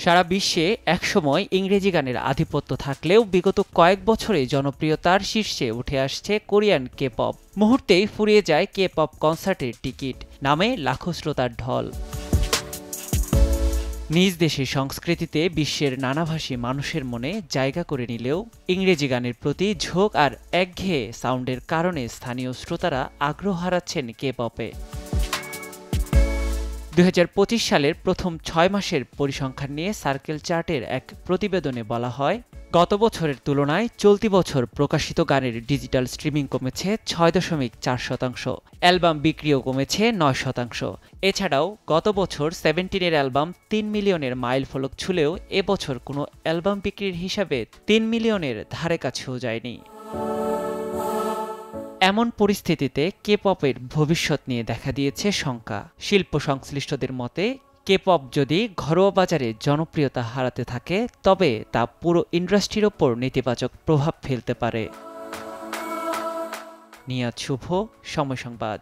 সারা বিশ্বে একসময় ইংরেজি গানের আধিপত্য থাকলেও বিগত কয়েক বছরে জনপ্রিয়তার শীর্ষে উঠে আসছে কোরিয়ান কে পপ। মুহূর্তেই ফুরিয়ে যায় কে পপ কনসার্টের টিকিট, নামে লাখো শ্রোতার ঢল। নিজ দেশের সংস্কৃতিতে বিশ্বের নানাভাষী মানুষের মনে জায়গা করে নিলেও ইংরেজি গানের প্রতি ঝোঁক আর একঘেয়ে সাউন্ডের কারণে স্থানীয় শ্রোতারা আগ্রহ হারাচ্ছেন কে পপে। ২০২৫ সালের প্রথম ৬ মাসের পরিসংখ্যান নিয়ে সার্কেল চার্টের এক প্রতিবেদনে বলা হয়, গত বছরের তুলনায় চলতি বছর প্রকাশিত গানের ডিজিটাল স্ট্রিমিং কমেছে ৬.৪%, অ্যালবাম বিক্রিও কমেছে ৯%। এছাড়াও গত বছর 17-এর অ্যালবাম ৩ মিলিয়নের মাইলফলক ছুঁলেও এবছর কোনো অ্যালবাম বিক্রির হিসাবে ৩ মিলিয়নের ধারে কাছেও যায়নি। এমন পরিস্থিতিতে কে পপের ভবিষ্যৎ নিয়ে দেখা দিয়েছে শঙ্কা। শিল্প সংশ্লিষ্টদের মতে, কে পপ যদি ঘরোয়া বাজারে জনপ্রিয়তা হারাতে থাকে তবে তা পুরো ইন্ডাস্ট্রির ওপর নেতিবাচক প্রভাব ফেলতে পারে। নিয়াজ শুভ, সময় সংবাদ।